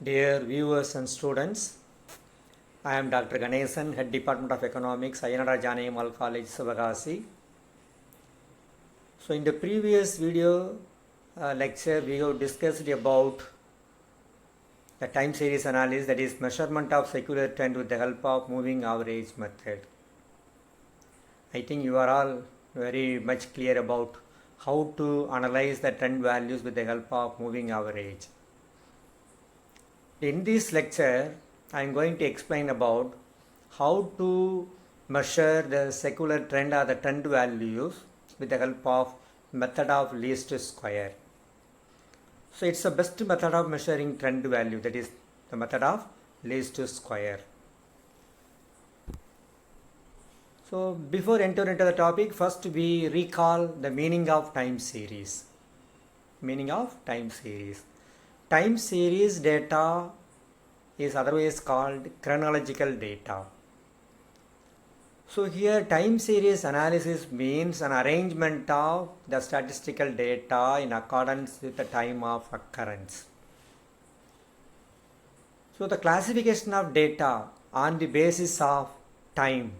Dear viewers and students, I am Dr. Ganesan, Head Department of Economics, Ayya Ammal College, Sivakasi. So in the previous video lecture, we have discussed about the time series analysis, that is measurement of secular trend with the help of moving average method. I think you are all very much clear about how to analyze the trend values with the help of moving average. In this lecture, I am going to explain about how to measure the secular trend or the trend values with the help of method of least square. So it's the best method of measuring trend value, that is the method of least square. So before entering into the topic, first we recall the meaning of time series. Meaning of time series. Time series data is otherwise called chronological data. So here time series analysis means an arrangement of the statistical data in accordance with the time of occurrence. So the classification of data on the basis of time,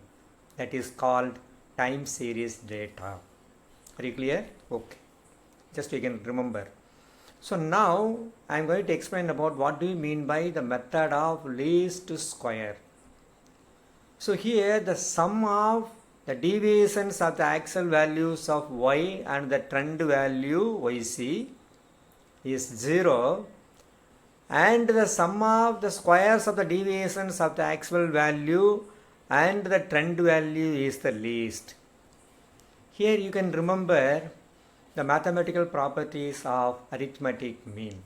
that is called time series data. Are you clear? Okay. Just you can remember. So now I am going to explain about what do you mean by the method of least square. So here the sum of the deviations of the actual values of y and the trend value yc is 0, and the sum of the squares of the deviations of the actual value and the trend value is the least. Here you can remember the mathematical properties of arithmetic mean.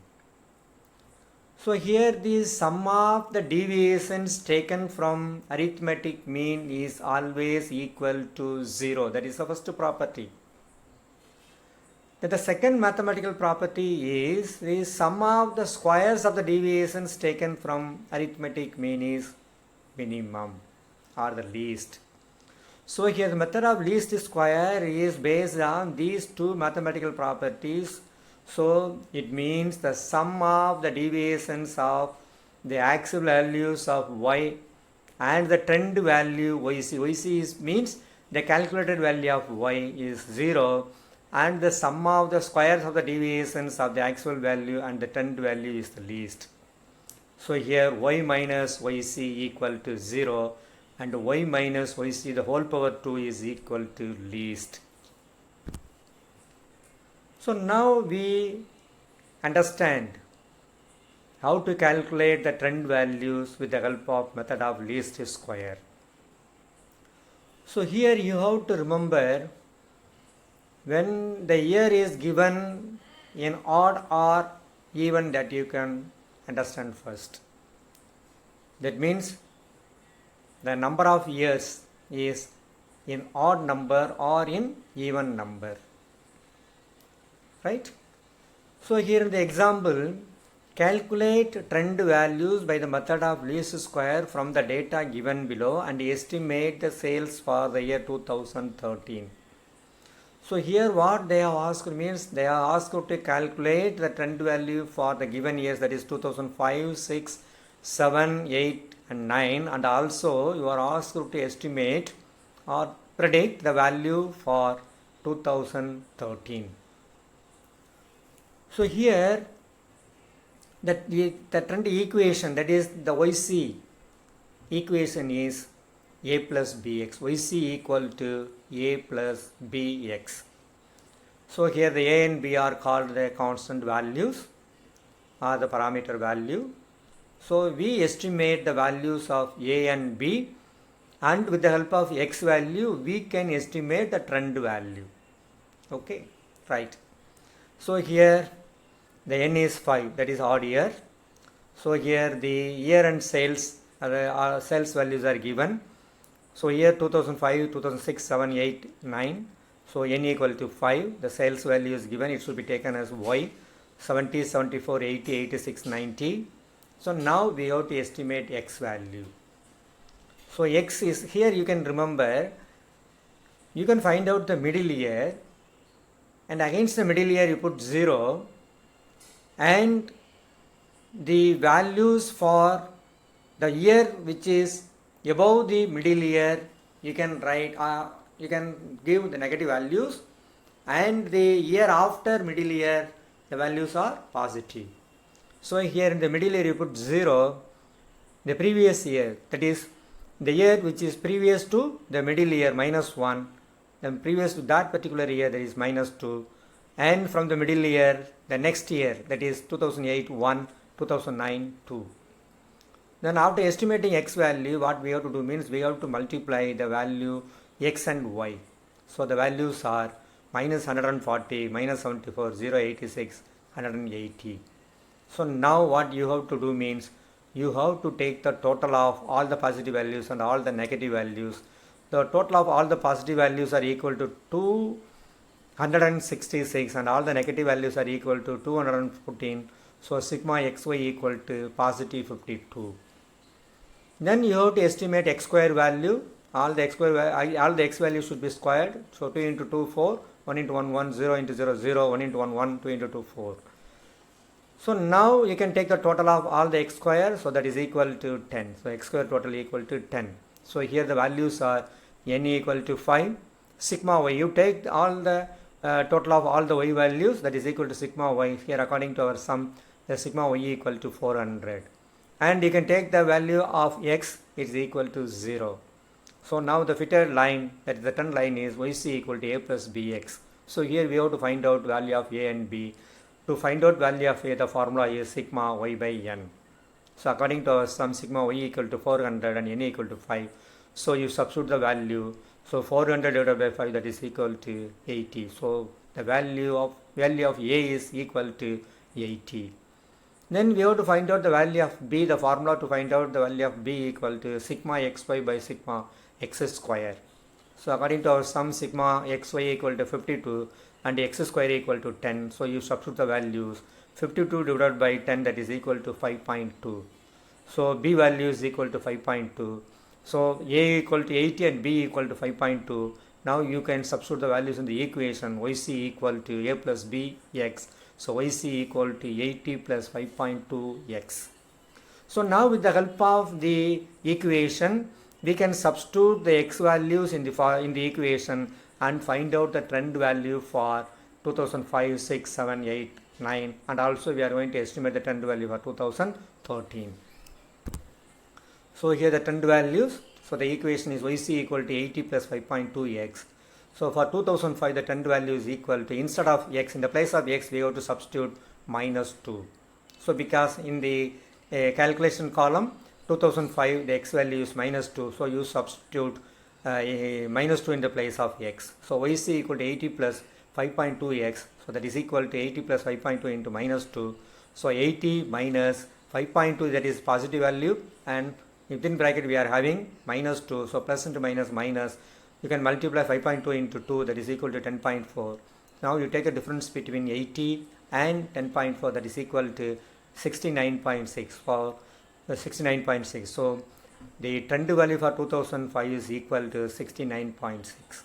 So here the sum of the deviations taken from arithmetic mean is always equal to 0. That is the first property. Then the second mathematical property is the sum of the squares of the deviations taken from arithmetic mean is minimum or the least. So here the method of least square is based on these two mathematical properties. So it means the sum of the deviations of the actual values of y and the trend value yc. Yc means the calculated value of y is 0, and the sum of the squares of the deviations of the actual value and the trend value is the least. So here y minus yc equal to 0, and y minus yc the whole power 2 is equal to least. So now we understand how to calculate the trend values with the help of method of least square. So here you have to remember, when the year is given in odd or even, that you can understand first. That means the number of years is in odd number or in even number. Right? So here in the example, calculate trend values by the method of least square from the data given below and estimate the sales for the year 2013. So here what they have asked means, they have asked to calculate the trend value for the given years, that is 2005, 6, 7, 8 and 9, and also you are asked to estimate or predict the value for 2013. So here the trend equation, that is the yc equation, is a plus bx. Yc equal to a plus bx. So here the a and b are called the constant values or the parameter value. So we estimate the values of a and b, and with the help of x value we can estimate the trend value. Okay, right. So here the n is 5, that is odd year. So here the year and sales sales values are given. So year 2005, 2006, 7, 8, 9. So n equal to 5. The sales value is given. It should be taken as y, 70, 74, 80, 86, 90. So now we have to estimate x value. So x is, here you can remember, you can find out the middle year, and against the middle year you put 0, and the values for the year which is above the middle year, you can write, you can give the negative values, and the year after middle year, the values are positive. So here in the middle year you put 0, the previous year, that is the year which is previous to the middle year, -1, then previous to that particular year, that is -2, and from the middle year, the next year, that is 2008 1, 2009 2. Then after estimating x value, what we have to do means we have to multiply the value x and y. So the values are -140, -74, 086, 180. So now what you have to do means you have to take the total of all the positive values and all the negative values. The total of all the positive values are equal to 266 and all the negative values are equal to 214. So sigma xy equal to positive 52. Then you have to estimate x square value. All the x values should be squared. So 2 into 2 4, 1 into 1 1, 0 into 0 0, 1 into 1 1, 2 into 2 4. So now you can take the total of all the x square, so that is equal to 10. So x square total equal to 10. So here the values are n equal to 5, sigma y. You take all the total of all the y values, that is equal to sigma y. Here according to our sum, the sigma y equal to 400. And you can take the value of x is equal to 0. So now the fitted line, that is the trend line, is yc equal to a plus bx. So here we have to find out value of a and b. To find out value of a, the formula is sigma y by n. So according to our sum, sigma y equal to 400 and n equal to 5. So you substitute the value. So 400 divided by 5, that is equal to 80. So the value of a is equal to 80. Then we have to find out the value of b. The formula to find out the value of b equal to sigma xy by sigma x square. So according to our sum, sigma xy equal to 52 and x square equal to 10. So you substitute the values. 52 divided by 10, that is equal to 5.2. So b value is equal to 5.2. So a equal to 80 and b equal to 5.2. Now you can substitute the values in the equation. Yc equal to a plus bx. So yc equal to 80 plus 5.2x. So now with the help of the equation, we can substitute the x values in the equation and find out the trend value for 2005, 6, 7, 8, 9, and also we are going to estimate the trend value for 2013. So here the trend values. So the equation is yc equal to 80 plus 5.2x. So for 2005, the trend value is equal to, instead of x, in the place of x, we have to substitute -2. So because in the calculation column, 2005, the x value is -2. So you substitute -2 in the place of x. So yc equal to 80 plus 5.2x. So that is equal to 80 plus 5.2 into -2. So 80 minus 5.2, that is positive value, and within bracket we are having -2. So plus into minus minus. You can multiply 5.2 into 2, that is equal to 10.4. Now you take the difference between 80 and 10.4, that is equal to 69.6 for 69.6. So the trend value for 2005 is equal to 69.6.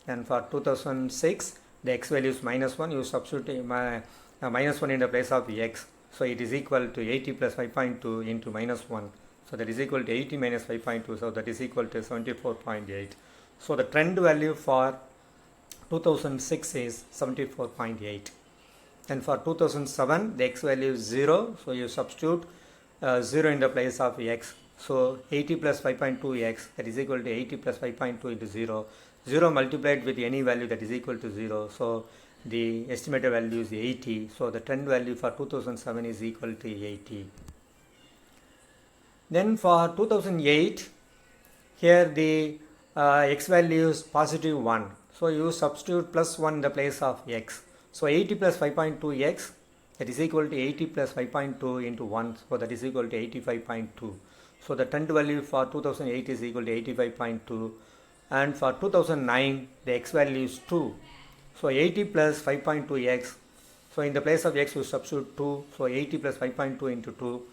And for 2006, the x value is -1. You substitute -1 in the place of x. So it is equal to 80 plus 5.2 into -1. So that is equal to 80 minus 5.2. So that is equal to 74.8. So the trend value for 2006 is 74.8. And for 2007, the x value is 0. So you substitute 0 in the place of x. So 80 plus 5.2x, that is equal to 80 plus 5.2 into 0. 0 multiplied with any value, that is equal to 0. So the estimated value is 80. So the trend value for 2007 is equal to 80. Then for 2008, here the x value is +1. So you substitute +1 in the place of x. So 80 plus 5.2x, that is equal to 80 plus 5.2 into 1. So that is equal to 85.2. So the trend value for 2008 is equal to 85.2. And for 2009, the x value is 2. So 80 plus 5.2x. So in the place of x, you substitute 2. So 80 plus 5.2 into 2.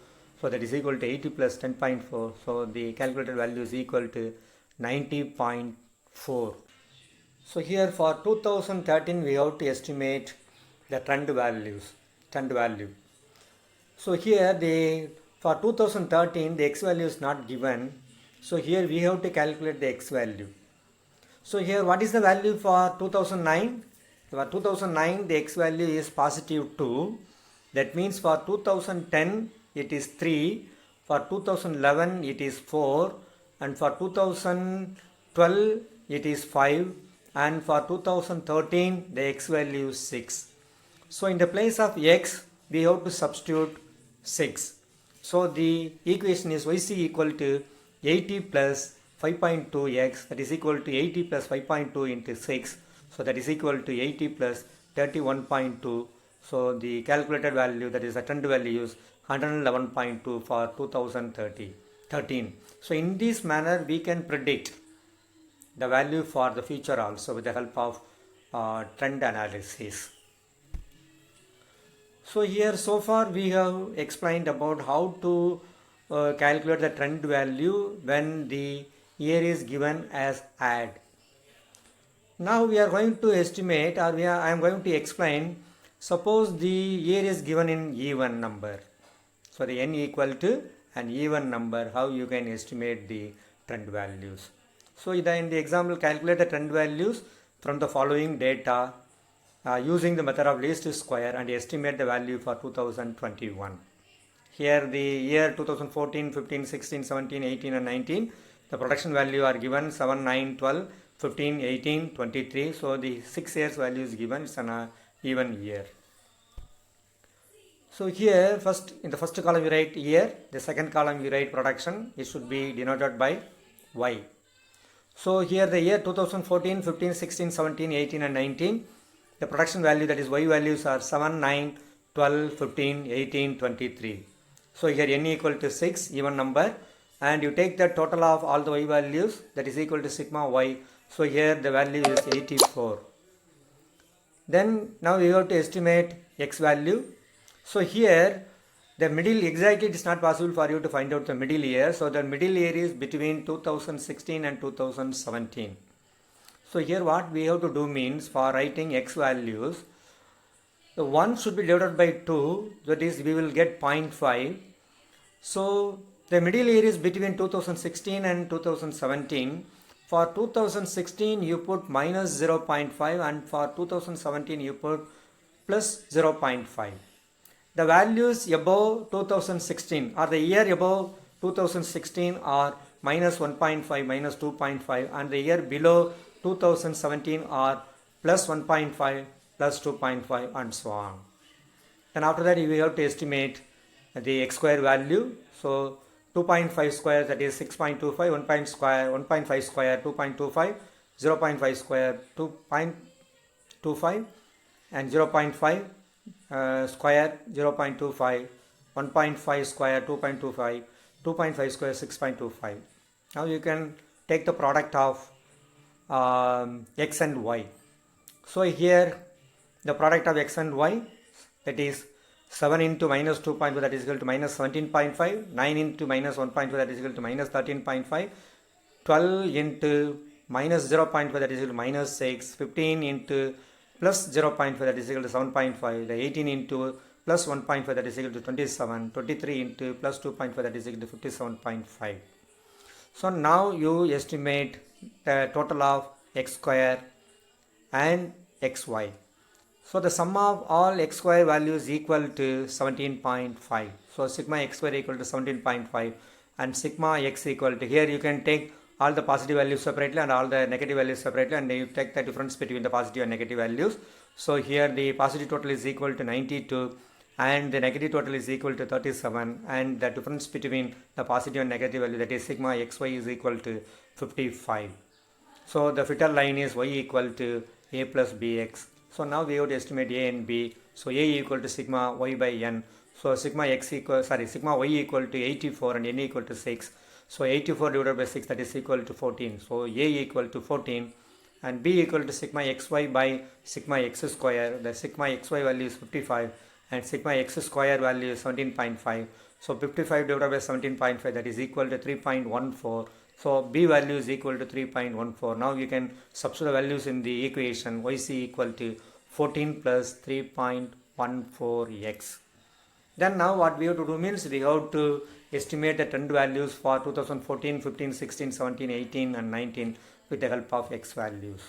So that is equal to 80 plus 10.4. So the calculated value is equal to 90.4. So here for 2013, we have to estimate the trend value. So here for 2013 the x value is not given. So here we have to calculate the x value. So here what is the value for 2009? For 2009 the x value is positive 2. That means for 2010 it is 3. For 2011 it is 4. And for 2012 it is 5. And for 2013 the x value is 6. So in the place of x we have to substitute 6. So the equation is yc equal to 80 plus 5.2x, that is equal to 80 plus 5.2 into 6. So that is equal to 80 plus 31.2. So the calculated value, that is the trend value, is 111.2 for 2013. So in this manner we can predict the value for the future also with the help of trend analysis. So here so far we have explained about how to calculate the trend value when the year is given as add. Now we are going to estimate, or I am going to explain, suppose the year is given in even number. So the n equal to an even number, how you can estimate the trend values. So in the example, calculate the trend values from the following data using the method of least square and estimate the value for 2021. Here the year 2014, 15, 16, 17, 18 and 19, the production value are given 7, 9, 12, 15, 18, 23. So the 6 years value is given, it's an even year. So here in the first column you write year, the second column you write production. It should be denoted by Y. So here the year 2014, 15, 16, 17, 18 and 19, the production value, that is Y values, are 7, 9, 12, 15, 18, 23. So here n equal to 6, even number, and you take the total of all the Y values, that is equal to sigma Y. So here the value is 84. Then now we have to estimate x value. So here the middle, exactly it is not possible for you to find out the middle year. So the middle year is between 2016 and 2017. So here what we have to do means, for writing x values, the 1 should be divided by 2, that is we will get 0.5. So the middle year is between 2016 and 2017. For 2016 you put minus 0.5 and for 2017 you put plus 0.5. The values above 2016 or the year above 2016 are minus 1.5, minus 2.5, and the year below 2017 are plus 1.5, plus 2.5 and so on. Then after that we have to estimate the x square value. So 2.5 square, that is 6.25, 1.5 square 2.25, 0.5 square 2.25 and 0.5 square 0.25, 1.5 square 2.25, 2.5 square 6.25. Now you can take the product of x and y. So here the product of x and y, that is 7 into minus 2.5, that is equal to minus 17.5, 9 into minus 1.5, that is equal to minus 13.5, 12 into minus 0.5, that is equal to minus 6, 15 into plus 0.5, that is equal to 7.5, the 18 into plus 1.5, that is equal to 27, 23 into plus 2.5, that is equal to 57.5. So now you estimate the total of x square and xy. So the sum of all x square values equal to 17.5. So sigma x square equal to 17.5 and sigma x equal to, here you can take all the positive values separately and all the negative values separately, and you take the difference between the positive and negative values. So here the positive total is equal to 92 and the negative total is equal to 37, and the difference between the positive and negative value, that is sigma xy, is equal to 55. So the fitter line is y equal to a plus bx. So now we have to estimate a and b. So a equal to sigma y by n. So sigma y equal to 84 and n equal to 6. So 84 divided by 6, that is equal to 14. So a equal to 14 and b equal to sigma xy by sigma x square. The sigma xy value is 55 and sigma x square value is 17.5. So 55 divided by 17.5, that is equal to 3.14. So b value is equal to 3.14. Now you can substitute the values in the equation. Yc equal to 14 plus 3.14x. Then now what we have to do means we have to estimate the trend values for 2014, 15, 16, 17, 18 and 19 with the help of x values.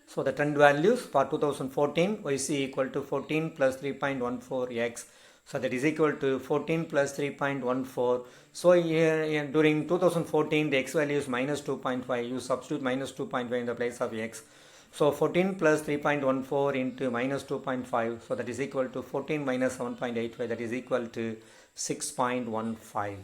So the trend values for 2014 yc equal to 14 plus 3.14x. So that is equal to 14 plus 3.14. So here, during 2014 the x value is minus 2.5. You substitute minus 2.5 in the place of x. So 14 plus 3.14 into minus 2.5. So that is equal to 14 minus 7.85. That is equal to 6.15.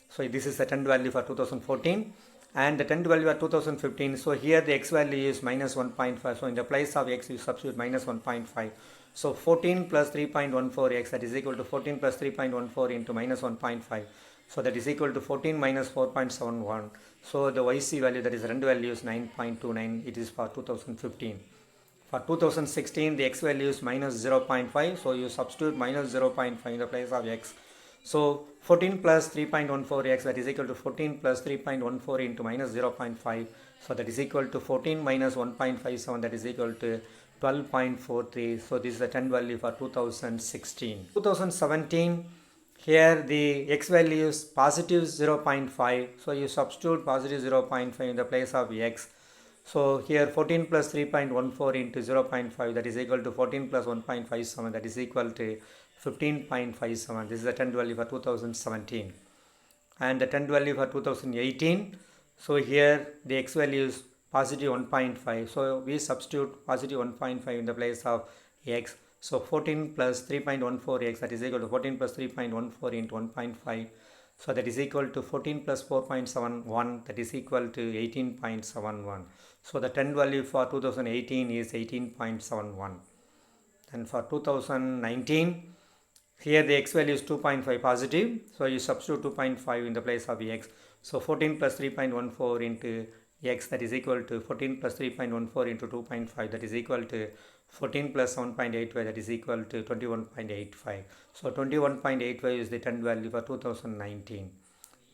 So this is the trend value for 2014 and the trend value for 2015. So here the x value is minus 1.5. So in the place of x you substitute minus 1.5. So 14 plus 3.14x, that is equal to 14 plus 3.14 into minus 1.5. So that is equal to 14 minus 4.71. So the yc value, that is trend value, is 9.29. It is for 2015. For 2016 the x value is minus 0.5. So you substitute minus 0.5 in the place of x. So 14 plus 3.14x, that is equal to 14 plus 3.14 into minus 0.5. So that is equal to 14 minus 1.57, that is equal to 12.43. So this is the trend value for 2016. 2017, here the x value is positive 0.5. So you substitute positive 0.5 in the place of x. So here 14 plus 3.14 into 0.5, that is equal to 14 plus 1.57, that is equal to 15.57. This is the trend value for 2017. And the trend value for 2018, so here the x value is positive 1.5. So we substitute positive 1.5 in the place of x. So 14 plus 3.14x, that is equal to 14 plus 3.14 into 1.5. So that is equal to 14 plus 4.71, that is equal to 18.71. So the trend value for 2018 is 18.71. And for 2019, here the x value is 2.5 positive. So you substitute 2.5 in the place of x. So 14 plus 3.14 into x, that is equal to 14 plus 3.14 into 2.5, that is equal to 14 plus 7.85, that is equal to 21.85. So 21.85 is the trend value for 2019.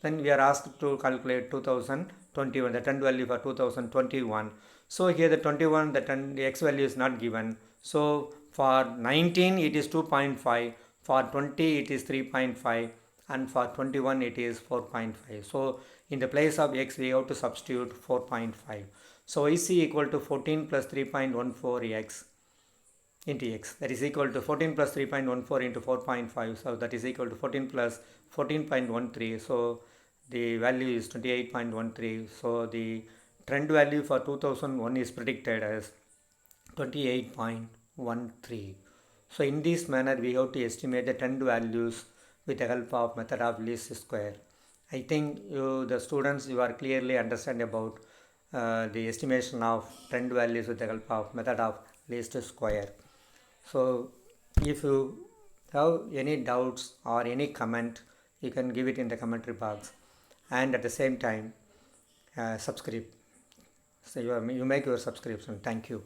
Then we are asked to calculate 2021, the trend value for 2021. So here the 21, the x value is not given. So for 19 it is 2.5, for 20 it is 3.5, and for 21 it is 4.5. So in the place of x we have to substitute 4.5. So yc equal to 14 plus 3.14x into x, that is equal to 14 plus 3.14 into 4.5. So that is equal to 14 plus 14.13. So the value is 28.13. So the trend value for 2001 is predicted as 28.13. So in this manner we have to estimate the trend values with the help of method of least square. I think the students, you are clearly understand about the estimation of trend values with the help of method of least square. So if you have any doubts or any comment, you can give it in the commentary box, and at the same time subscribe. So you make your subscription. Thank you.